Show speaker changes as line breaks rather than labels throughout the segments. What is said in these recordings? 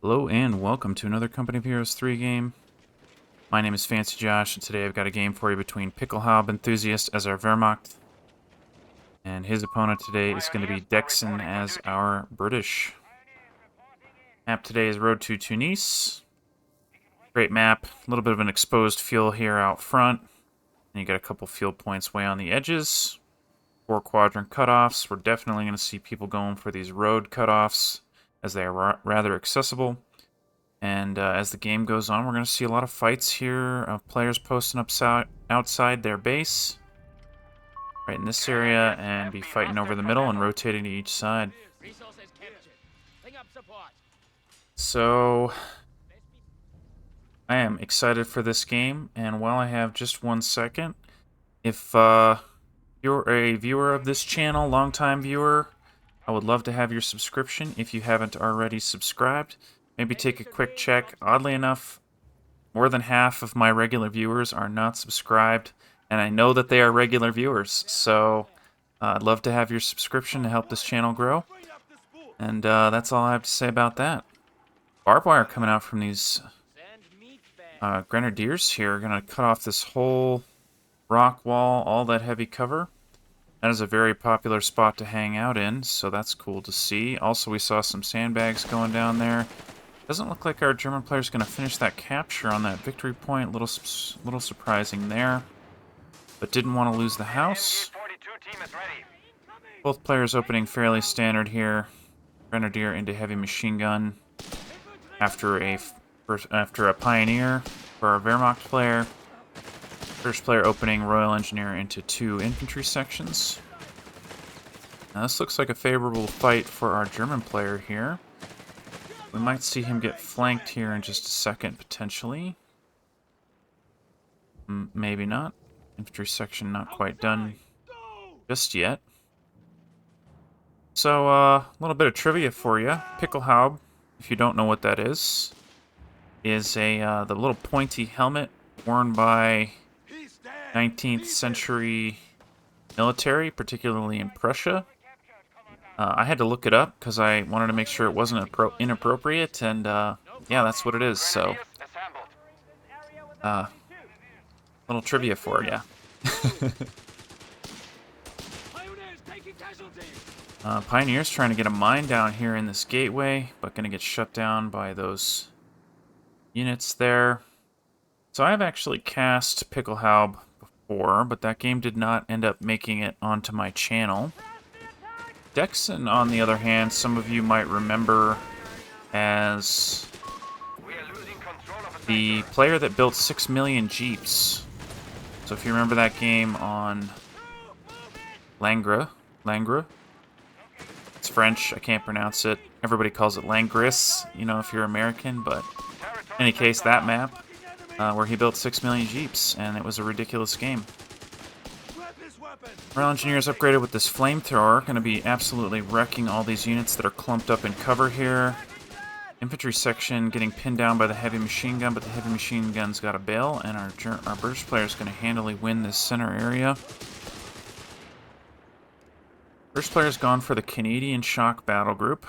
Hello and welcome to another Company of Heroes 3 game. My name is Fancy Josh, and today I've got a game for you between Pickelhaube Enthusiast as our Wehrmacht, and his opponent today is going to be DexN as our British. Map today is Road to Tunis. Great map, a little bit of an exposed field here out front, and you got a couple field points way on the edges. 4 quadrant cutoffs. We're definitely going to see people going for these road cutoffs as they are rather accessible. And as the game goes on, we're going to see a lot of fights here of players posting up outside their base, right in this area, and be fighting over the middle and rotating to each side. So, I am excited for this game, and while I have just 1 second, if you're a viewer of this channel, longtime viewer, I would love to have your subscription if you haven't already subscribed. Maybe take a quick check. Oddly enough, more than half of my regular viewers are not subscribed, and I know that they are regular viewers, so I'd love to have your subscription to help this channel grow. And that's all I have to say about that. Barbed wire coming out from these grenadiers here. Going to cut off this whole rock wall, all that heavy cover. That is a very popular spot to hang out in, so that's cool to see. Also, we saw some sandbags going down there. Doesn't look like our German player's going to finish that capture on that victory point. Little surprising there. But didn't want to lose the house. Both players opening fairly standard here. Grenadier into heavy machine gun after a Pioneer for our Wehrmacht player. First player opening Royal Engineer into 2 infantry sections. Now this looks like a favorable fight for our German player here. We might see him get flanked here in just a second, potentially. Maybe not. Infantry section not quite done just yet. So, a little bit of trivia for you. Pickelhaube, if you don't know what that is the little pointy helmet worn by 19th century military, particularly in Prussia. I had to look it up because I wanted to make sure it wasn't inappropriate, and yeah, that's what it is, so little trivia for you. Pioneer's trying to get a mine down here in this gateway, but gonna get shut down by those units there. So I've actually cast Pickelhaube before, but that game did not end up making it onto my channel. DexN, on the other hand, some of you might remember as the player that built 6 million Jeeps. So if you remember that game on Langres, it's French, I can't pronounce it. Everybody calls it Langris, you know, if you're American, but in any case, that map, where he built 6 million Jeeps, and it was a ridiculous game. Royal Engineers upgraded with this flamethrower, going to be absolutely wrecking all these units that are clumped up in cover here. Infantry section getting pinned down by the heavy machine gun, but the heavy machine gun's got a bail, and our British player is going to handily win this center area. British player's gone for the Canadian Shock Battle Group,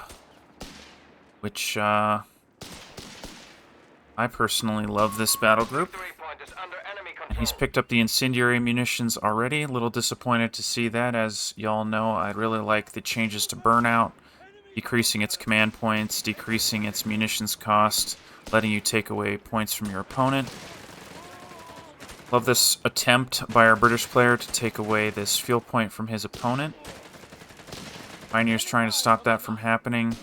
which I personally love this battle group. And he's picked up the incendiary munitions already. A little disappointed to see that. As y'all know, I really like the changes to Burnout, decreasing its command points, decreasing its munitions cost, letting you take away points from your opponent. Love this attempt by our British player to take away this fuel point from his opponent. Pioneer's trying to stop that from happening.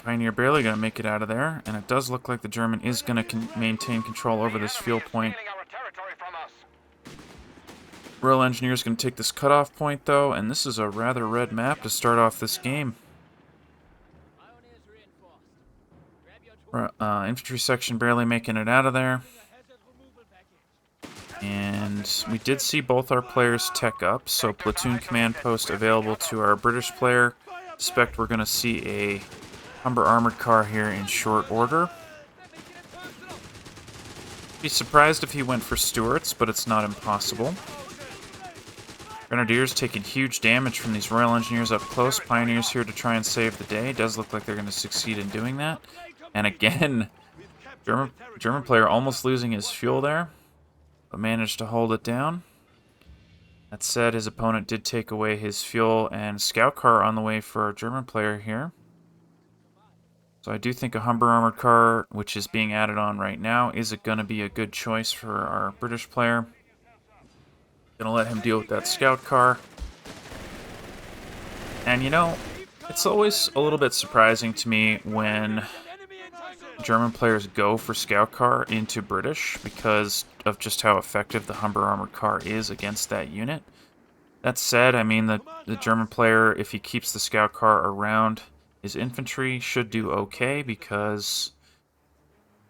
Pioneer barely going to make it out of there, and it does look like the German is going to maintain control over this fuel point. Royal Engineer is going to take this cutoff point, though, and this is a rather red map to start off this game. Infantry section barely making it out of there. And we did see both our players tech up, so platoon command post available to our British player. Expect we're going to see a Humber armored car here in short order. Be surprised if he went for Stuarts, but it's not impossible. Grenadiers taking huge damage from these Royal Engineers up close. Pioneers here to try and save the day. Does look like they're going to succeed in doing that. And again, German player almost losing his fuel there, but managed to hold it down. That said, his opponent did take away his fuel and scout car on the way for our German player here. So I do think a Humber armored car, which is being added on right now, is going to be a good choice for our British player. Gonna let him deal with that scout car. And you know, it's always a little bit surprising to me when German players go for scout car into British because of just how effective the Humber armored car is against that unit. That said, I mean, the German player, if he keeps the scout car around his infantry, should do okay because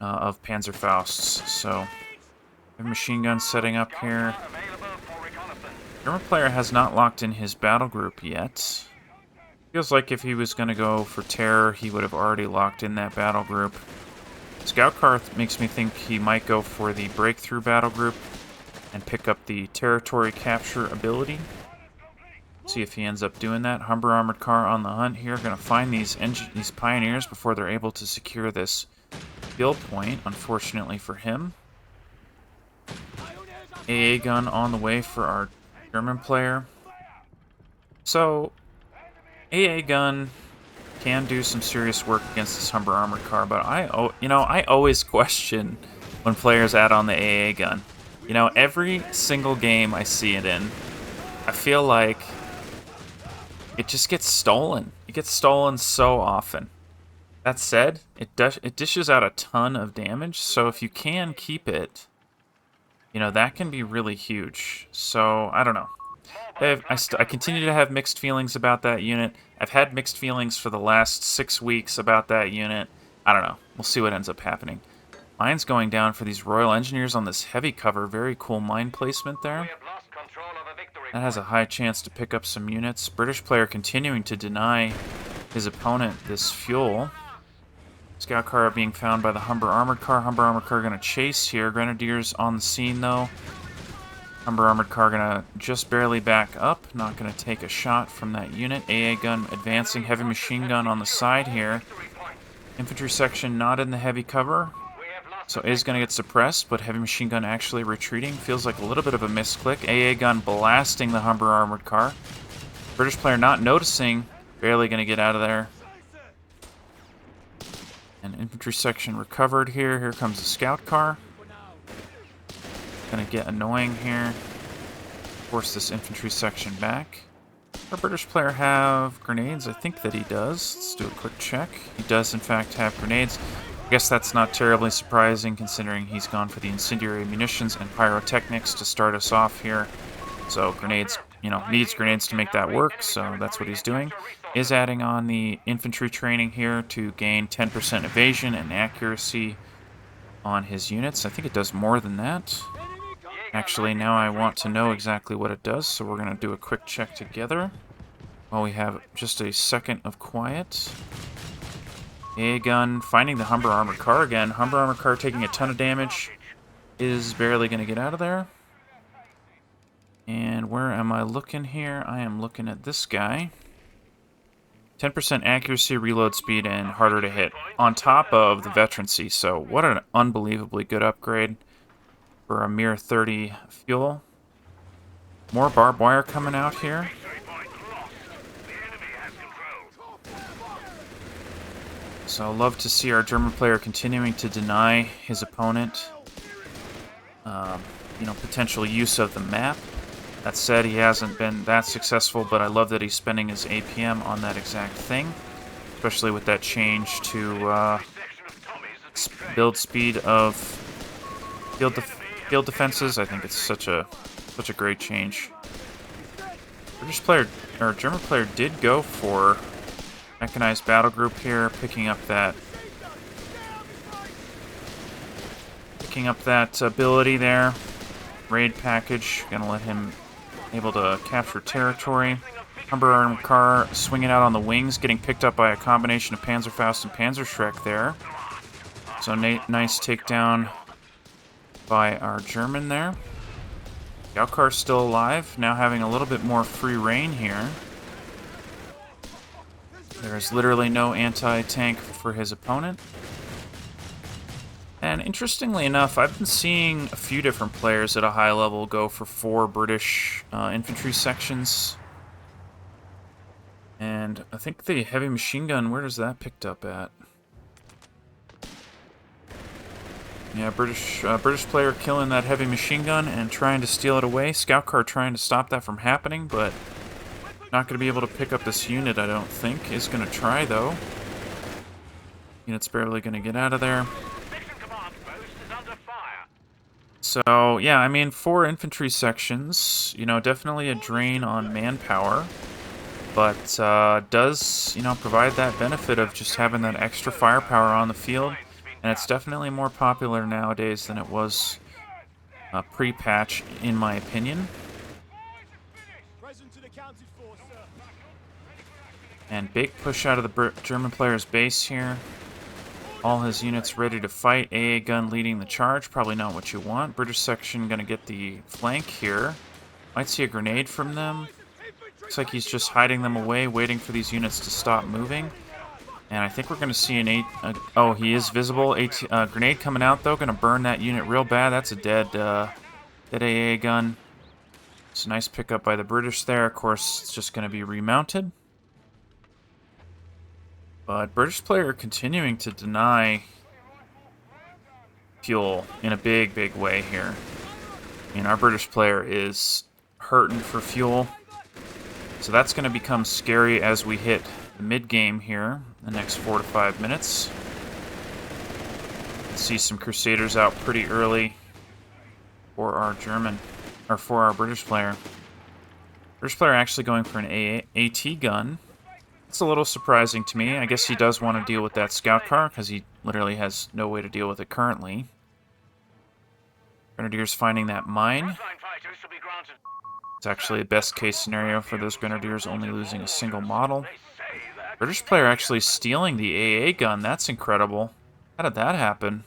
of Panzerfausts. So, we have machine guns setting up here. German player has not locked in his battle group yet. Feels like if he was going to go for terror, he would have already locked in that battle group. Scout car makes me think he might go for the breakthrough battle group and pick up the territory capture ability. See if he ends up doing that. Humber armored car on the hunt here. Going to find these pioneers before they're able to secure this kill point, unfortunately for him. AA gun on the way for our German player. So, AA gun can do some serious work against this Humber armored car, but I always question when players add on the AA gun. You know, every single game I see it in, I feel like it just gets stolen. It gets stolen so often. That said, it dishes out a ton of damage, so if you can keep it, you know, that can be really huge. So, I don't know. I continue to have mixed feelings about that unit. I've had mixed feelings for the last 6 weeks about that unit. I don't know. We'll see what ends up happening. Mine's going down for these Royal Engineers on this heavy cover. Very cool mine placement there. That has a high chance to pick up some units. British player continuing to deny his opponent this fuel. Scout car being found by the Humber armored car. Humber armored car going to chase here. Grenadiers on the scene though. Humber armored car going to just barely back up. Not going to take a shot from that unit. AA gun advancing. Heavy machine gun on the side here. Infantry section not in the heavy cover. So is going to get suppressed, but heavy machine gun actually retreating. Feels like a little bit of a misclick. AA gun blasting the Humber armored car. British player not noticing. Barely going to get out of there. And infantry section recovered here. Here comes the scout car. Gonna get annoying here. Force this infantry section back. Our British player have grenades? I think that he does. Let's do a quick check. He does in fact have grenades. I guess that's not terribly surprising considering he's gone for the incendiary munitions and pyrotechnics to start us off here. So grenades, you know, needs grenades to make that work, so that's what he's doing. Is adding on the infantry training here to gain 10% evasion and accuracy on his units. I think it does more than that. Actually, now I want to know exactly what it does, so we're going to do a quick check together while we have just a second of quiet. A gun finding the Humber armored car again. Humber armored car taking a ton of damage. Is barely going to get out of there. And where am I looking here? I am looking at this guy. 10% accuracy, reload speed, and harder to hit. On top of the veterancy, so what an unbelievably good upgrade for a mere 30 fuel. More barbed wire coming out here. So love to see our German player continuing to deny his opponent, potential use of the map. That said, he hasn't been that successful, but I love that he's spending his APM on that exact thing, especially with that change to build speed of field defenses. I think it's such a great change. German player did go for mechanized battle group here, picking up that ability there. Raid package, gonna let him able to capture territory. Humber armored car swinging out on the wings, getting picked up by a combination of Panzerfaust and Panzerschreck there. So nice takedown by our German there. Scout car's still alive, now having a little bit more free reign here. There's literally no anti-tank for his opponent. And interestingly enough, I've been seeing a few different players at a high level go for 4 British infantry sections. And I think the heavy machine gun, where does that picked up at? Yeah, British player killing that heavy machine gun and trying to steal it away. Scout car trying to stop that from happening, but not going to be able to pick up this unit, I don't think. Is going to try, though. Unit's barely going to get out of there. So, yeah, I mean, 4 infantry sections, you know, definitely a drain on manpower, but does, you know, provide that benefit of just having that extra firepower on the field, and it's definitely more popular nowadays than it was pre-patch, in my opinion. And big push out of the German player's base here. All his units ready to fight. AA gun leading the charge. Probably not what you want. British section going to get the flank here. Might see a grenade from them. Looks like he's just hiding them away, waiting for these units to stop moving. And I think we're going to see an oh, he is visible. Grenade coming out, though. Going to burn that unit real bad. That's a dead AA gun. It's a nice pickup by the British there. Of course, it's just going to be remounted. But British player continuing to deny fuel in a big, big way here. I mean, our British player is hurting for fuel. So that's going to become scary as we hit the mid-game here, the next 4 to 5 minutes. See some Crusaders out pretty early for our for our British player. British player actually going for an AT gun. It's a little surprising to me. I guess he does want to deal with that scout car because he literally has no way to deal with it currently. Grenadiers finding that mine. It's actually the best case scenario for those Grenadiers, only losing a single model. British player actually stealing the AA gun. That's incredible. How did that happen?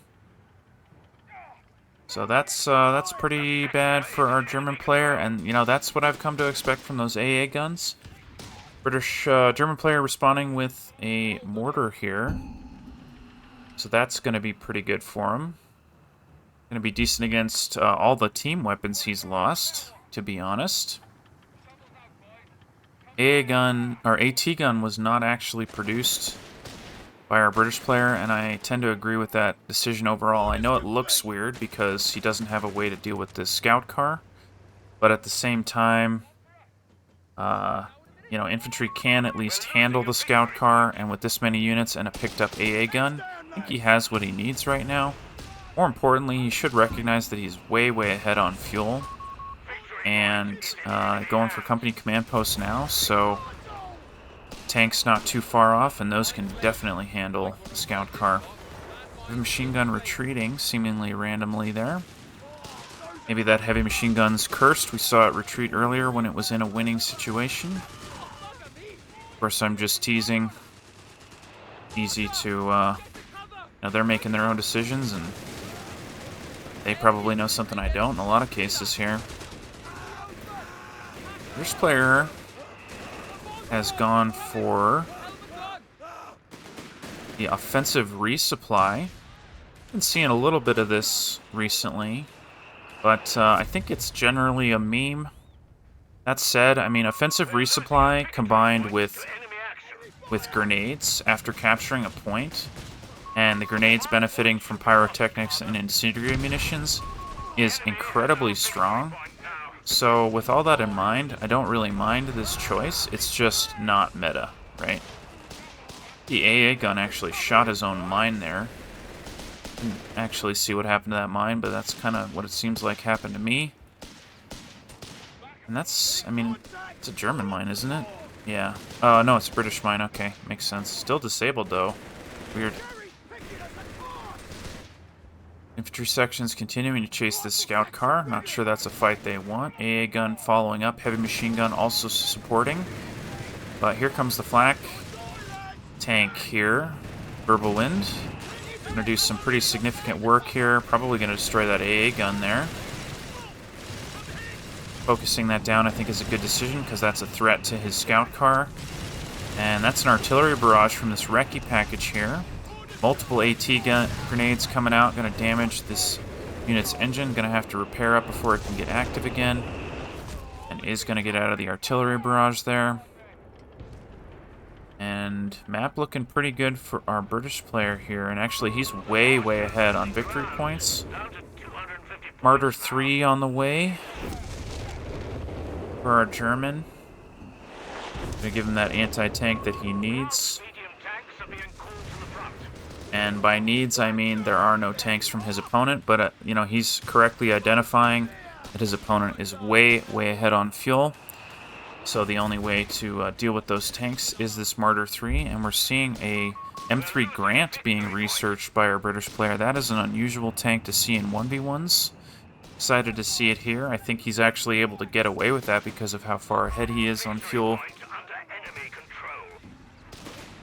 So that's pretty bad for our German player, and you know that's what I've come to expect from those AA guns. German player responding with a mortar here. So that's going to be pretty good for him. Going to be decent against all the team weapons he's lost, to be honest. AA gun, or AT gun, was not actually produced by our British player, and I tend to agree with that decision overall. I know it looks weird because he doesn't have a way to deal with this scout car, but at the same time, you know, infantry can at least handle the scout car, and with this many units and a picked up AA gun, I think he has what he needs right now. More importantly, he should recognize that he's way, way ahead on fuel, and going for company command posts now, so tanks not too far off, and those can definitely handle the scout car. The machine gun retreating, seemingly randomly there. Maybe that heavy machine gun's cursed. We saw it retreat earlier when it was in a winning situation. Of course, I'm just teasing. Easy to, you know, they're making their own decisions, and they probably know something I don't in a lot of cases here. This player has gone for the offensive resupply. Been seeing a little bit of this recently, but I think it's generally a meme. That said, I mean, offensive resupply combined with grenades after capturing a point, and the grenades benefiting from pyrotechnics and incendiary munitions, is incredibly strong. So with all that in mind, I don't really mind this choice. It's just not meta, right? The AA gun actually shot his own mine there. Didn't actually see what happened to that mine, but that's kind of what it seems like happened to me. And that's, I mean, it's a German mine, isn't it? Yeah. No, it's a British mine. Okay, makes sense. Still disabled, though. Weird. Infantry sections continuing to chase this scout car. Not sure that's a fight they want. AA gun following up. Heavy machine gun also supporting. But here comes the flak. Tank here. Verbal wind. Gonna do some pretty significant work here. Probably gonna destroy that AA gun there. Focusing that down, I think, is a good decision, because that's a threat to his scout car. And that's an artillery barrage from this recce package here. Multiple AT grenades coming out, going to damage this unit's engine. Going to have to repair up before it can get active again. And is going to get out of the artillery barrage there. And map looking pretty good for our British player here. And actually, he's way, way ahead on victory points. Martyr 3 on the way for our German. Gonna give him that anti-tank that he needs. And by needs, I mean there are no tanks from his opponent, but you know, he's correctly identifying that his opponent is way, way ahead on fuel. So the only way to deal with those tanks is this Martyr 3, and we're seeing a M3 Grant being researched by our British player. That is an unusual tank to see in 1v1s. Excited to see it here. I think he's actually able to get away with that because of how far ahead he is on fuel.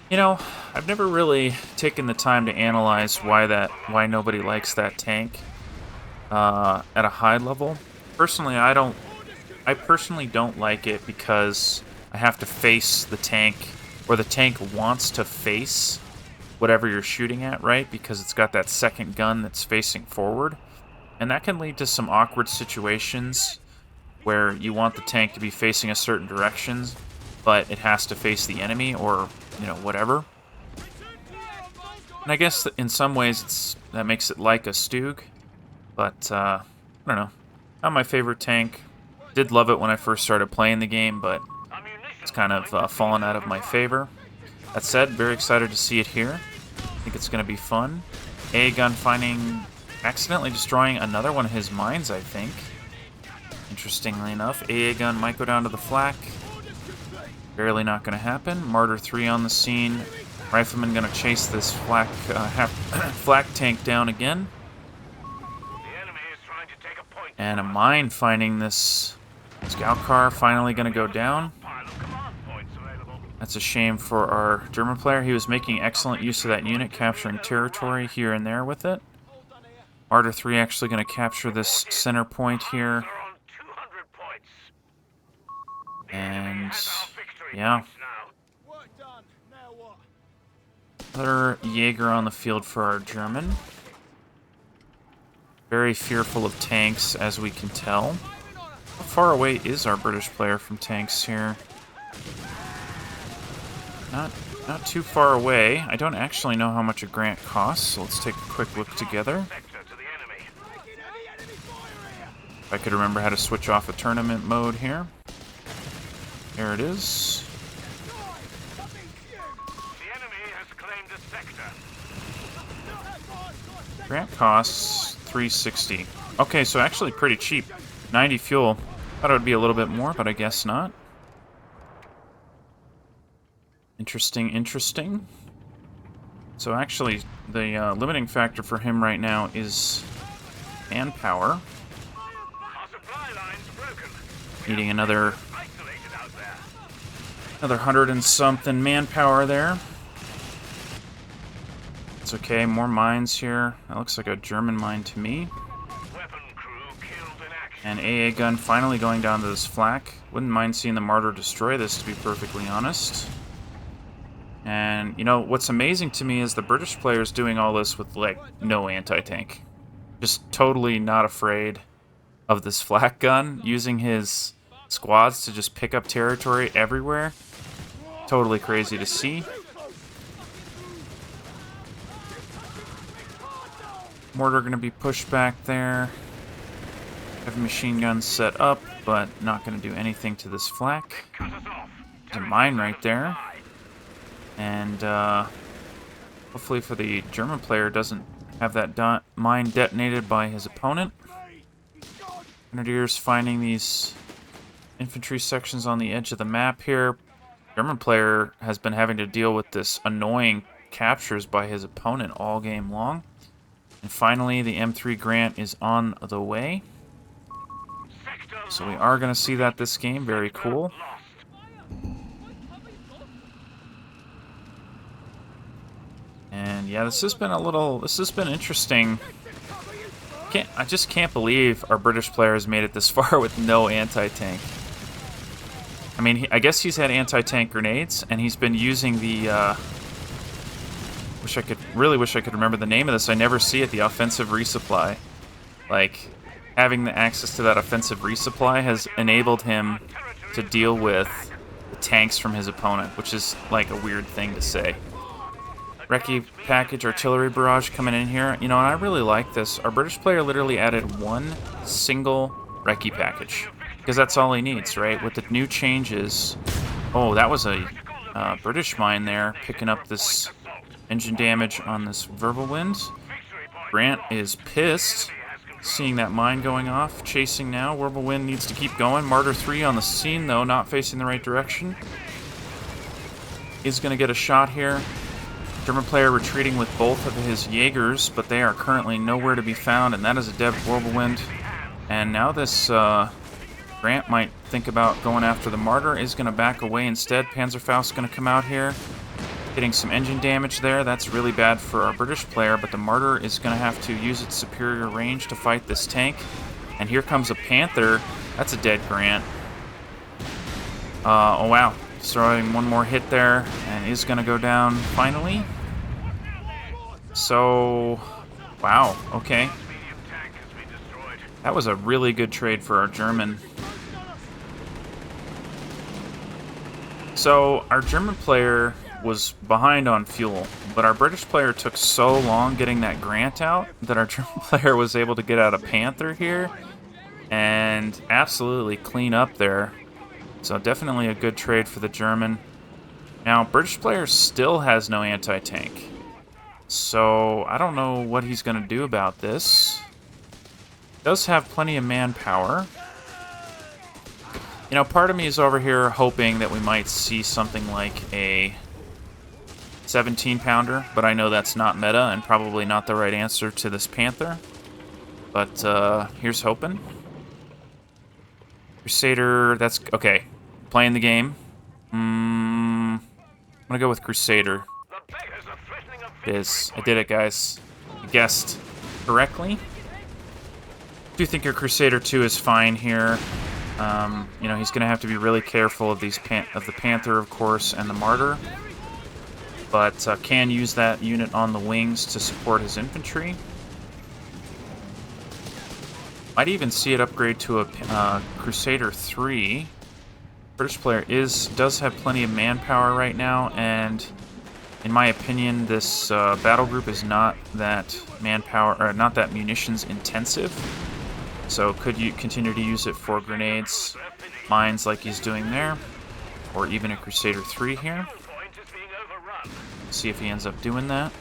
You know, I've never really taken the time to analyze why nobody likes that tank at a high level. Personally, I personally don't like it because I have to face the tank, or the tank wants to face whatever you're shooting at, right? Because it's got that second gun that's facing forward. And that can lead to some awkward situations where you want the tank to be facing a certain direction, but it has to face the enemy, or, you know, whatever. And I guess in some ways that makes it like a Stug, but I don't know. Not my favorite tank. Did love it when I first started playing the game, but it's kind of fallen out of my favor. That said, very excited to see it here. I think it's going to be fun. AA gun accidentally destroying another one of his mines, I think. Interestingly enough, AA gun might go down to the flak. Barely not going to happen. Martyr 3 on the scene. Rifleman going to chase this flak tank down again. And a mine finding this scout car, finally going to go down. That's a shame for our German player. He was making excellent use of that unit, capturing territory here and there with it. Martyr 3 actually going to capture this center point here. And yeah. Another Jaeger on the field for our German. Very fearful of tanks, as we can tell. How far away is our British player from tanks here? Not too far away. I don't actually know how much a Grant costs, so let's take a quick look together. If I could remember how to switch off a tournament mode here. There it is. Grant costs $360. Okay, so actually pretty cheap. 90 fuel. Thought it would be a little bit more, but I guess not. Interesting, interesting. So actually, the limiting factor for him right now is manpower. Needing another 100 and something manpower there. It's okay, more mines here. That looks like a German mine to me. And AA gun finally going down to this flak. Wouldn't mind seeing the Martyr destroy this, to be perfectly honest. And, you know, what's amazing to me is the British player's doing all this with, like, no anti-tank. Just totally not afraid of this flak gun, using his squads to just pick up territory everywhere. Totally crazy to see. Mortar going to be pushed back there. Have machine guns set up, but not going to do anything to this flak. There's a mine right there. And hopefully for the German player doesn't have that mine detonated by his opponent. Grenadiers finding these infantry sections on the edge of the map here. German player has been having to deal with this annoying captures by his opponent all game long. And finally, the M3 Grant is on the way. So we are going to see that this game. Very cool. And yeah, this has been interesting I just can't believe our British player has made it this far with no anti-tank. I mean, I guess he's had anti-tank grenades, and he's been using the, really wish I could remember the name of this. I never see it, the offensive resupply. Like, having the access to that offensive resupply has enabled him to deal with the tanks from his opponent, which is, like, a weird thing to say. Recce package, artillery barrage coming in here. You know, and I really like this. Our British player literally added one single recce package. Because that's all he needs, right? With the new changes... Oh, that was a British mine there, picking up this engine damage on this verbal wind. Grant is pissed, seeing that mine going off. Chasing now. Verbal wind needs to keep going. Martyr 3 on the scene, though, not facing the right direction. Is going to get a shot here. German player retreating with both of his Jaegers, but they are currently nowhere to be found, and that is a dead Whirlwind. And now this... Grant might think about going after the Martyr, is going to back away instead. Panzerfaust's going to come out here, getting some engine damage there. That's really bad for our British player, but the Martyr is going to have to use its superior range to fight this tank. And here comes a Panther. That's a dead Grant. Oh wow, throwing one more hit there, and is going to go down finally. So, wow, okay. That was a really good trade for our German. So, our German player was behind on fuel, but our British player took so long getting that Grant out that our German player was able to get out a Panther here and absolutely clean up there. So definitely a good trade for the German. Now, British player still has no anti-tank. So, I don't know what he's going to do about this. Does have plenty of manpower. You know, part of me is over here hoping that we might see something like a 17-pounder, but I know that's not meta and probably not the right answer to this Panther. But here's hoping. Crusader, that's okay. Playing the game. I'm gonna go with Crusader. It is. I did it, guys. I guessed correctly. I do think your Crusader 2 is fine here. You know, he's going to have to be really careful of these of the Panther, of course, and the Martyr. But can use that unit on the wings to support his infantry. Might even see it upgrade to a Crusader 3. British player does have plenty of manpower right now, and in my opinion, this battle group is not that manpower or not that munitions intensive. So could you continue to use it for grenades, mines like he's doing there, or even a Crusader 3 here. See if he ends up doing that.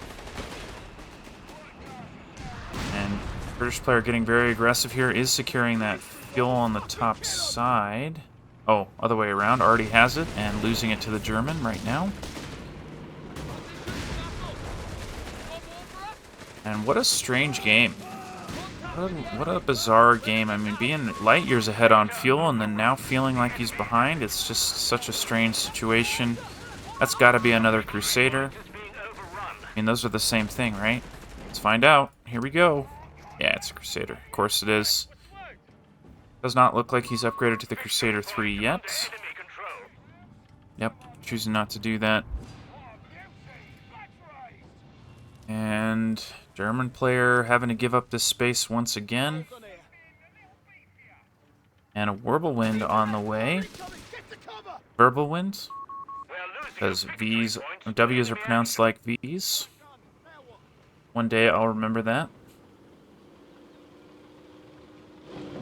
And British player getting very aggressive here, is securing that fuel on the top side. Oh, other way around, already has it, and losing it to the German right now. And what a strange game. What a bizarre game. I mean, being light years ahead on fuel and then now feeling like he's behind, it's just such a strange situation. That's got to be another Crusader. I mean, those are the same thing, right? Let's find out. Here we go. Yeah, it's a Crusader. Of course it is. Does not look like he's upgraded to the Crusader 3 yet. Yep, choosing not to do that. And German player having to give up this space once again. And a Whirlwind on the way. Wind, because V's, W's are pronounced like V's. One day I'll remember that.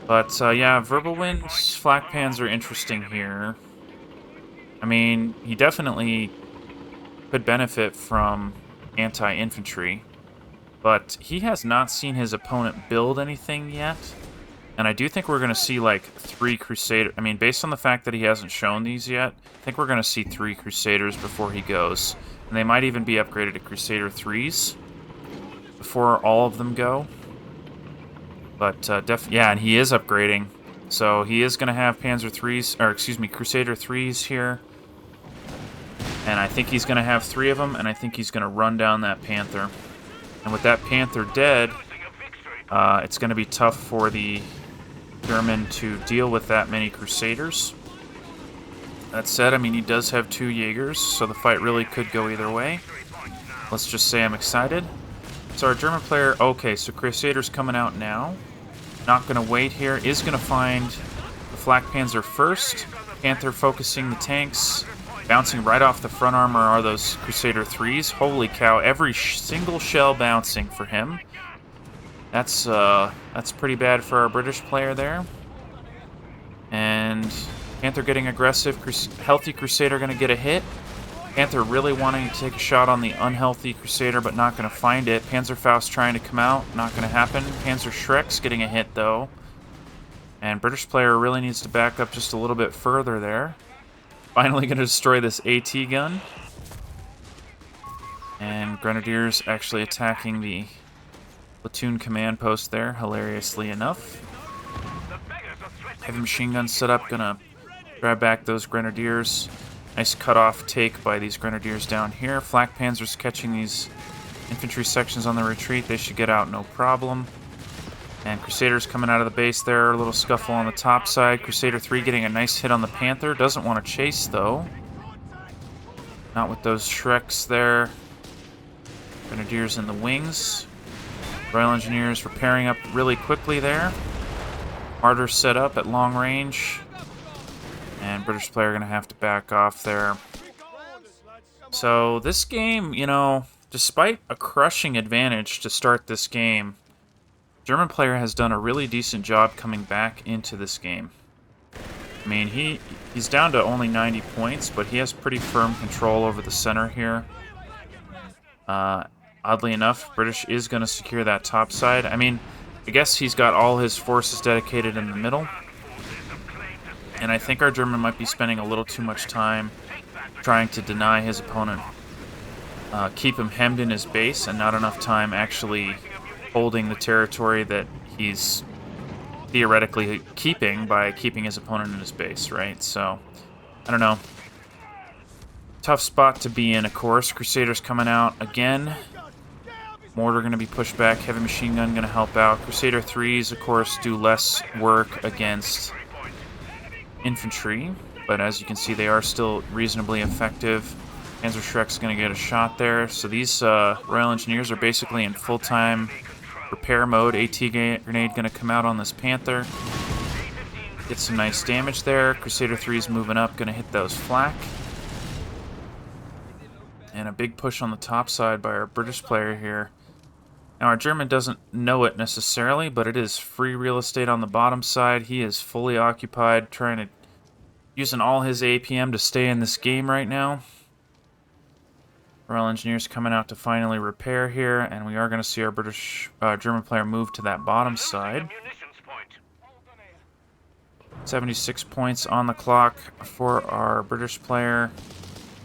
But yeah, Wirbelwind's flak pans are interesting here. I mean, he definitely could benefit from anti-infantry, but he has not seen his opponent build anything yet. And I do think we're going to see like 3 Crusader. I mean, based on the fact that he hasn't shown these yet, I think we're going to see 3 Crusaders before he goes. And they might even be upgraded to Crusader 3s before all of them go. But yeah, and he is upgrading. So he is going to have Panzer 3s, or excuse me, Crusader 3s here. And I think he's going to have 3 of them, and I think he's going to run down that Panther. And with that Panther dead, It's going to be tough for the German to deal with that many Crusaders. That said, I mean, he does have 2 Jaegers, so the fight really could go either way. Let's just say I'm excited. So our German player, okay, so Crusader's coming out now. Not going to wait here. Is going to find the Flak Panzer first. Panther focusing the tanks. Bouncing right off the front armor are those Crusader 3s. Holy cow, every single shell bouncing for him. That's pretty bad for our British player there. And Panther getting aggressive. Healthy Crusader going to get a hit. Panther really wanting to take a shot on the unhealthy Crusader, but not going to find it. Panzerfaust trying to come out. Not going to happen. Panzer Shrek's getting a hit, though. And British player really needs to back up just a little bit further there. Finally going to destroy this AT gun. And Grenadiers actually attacking the platoon command post there, hilariously enough. Heavy machine gun set up, gonna grab back those Grenadiers. Nice cut-off take by these Grenadiers down here. Flak Panzer's catching these infantry sections on the retreat. They should get out no problem. And Crusaders coming out of the base there. A little scuffle on the top side. Crusader 3 getting a nice hit on the Panther. Doesn't want to chase, though. Not with those Shreks there. Grenadiers in the wings. Royal Engineers repairing up really quickly there. Martyr set up at long range. And British player going to have to back off there. So this game, you know, despite a crushing advantage to start this game, German player has done a really decent job coming back into this game. I mean, he's down to only 90 points, but he has pretty firm control over the center here. Oddly enough, British is going to secure that top side. I mean, I guess he's got all his forces dedicated in the middle. And I think our German might be spending a little too much time trying to deny his opponent, keep him hemmed in his base, and not enough time actually holding the territory that he's theoretically keeping by keeping his opponent in his base, right? So, I don't know. Tough spot to be in, of course. Crusaders coming out again. Mortar going to be pushed back. Heavy machine gun going to help out. Crusader 3s, of course, do less work against infantry, but as you can see, they are still reasonably effective. Panzer Shrek's going to get a shot there. So these Royal Engineers are basically in full-time repair mode. AT grenade going to come out on this Panther. Get some nice damage there. Crusader 3's moving up, going to hit those flak. And a big push on the top side by our British player here. Now, our German doesn't know it necessarily, but it is free real estate on the bottom side. He is fully occupied, using all his APM to stay in this game right now. Royal Engineers coming out to finally repair here, and we are going to see our German player move to that bottom side. 76 points on the clock for our British player,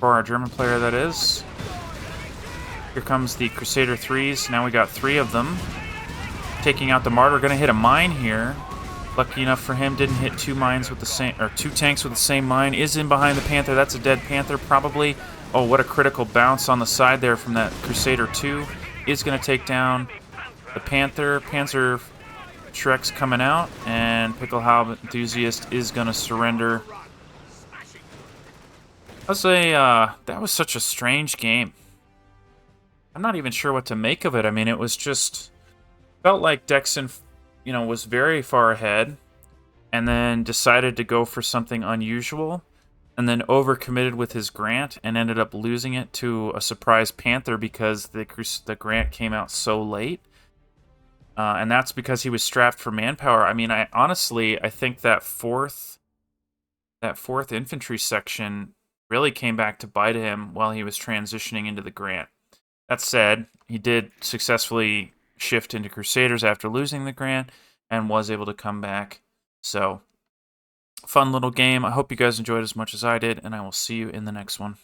for our German player, that is. Here comes the Crusader 3s. Now we got 3 of them. Taking out the Martyr. Going to hit a mine here. Lucky enough for him, didn't hit 2 mines with the same, or 2 tanks with the same mine. Is in behind the Panther. That's a dead Panther, probably. Oh, what a critical bounce on the side there from that Crusader 2. Is going to take down the Panther. Panzer Shrek's coming out, and Pickelhaube Enthusiast is going to surrender. That was such a strange game. I'm not even sure what to make of it. I mean, it was just... felt like DexN, you know, was very far ahead, and then decided to go for something unusual, and then overcommitted with his Grant, and ended up losing it to a surprise Panther because the Grant came out so late. And that's because he was strapped for manpower. I mean, I think that fourth infantry section really came back to bite him while he was transitioning into the Grant. That said, he did successfully shift into Crusaders after losing the Grant and was able to come back. So, fun little game. I hope you guys enjoyed as much as I did, and I will see you in the next one.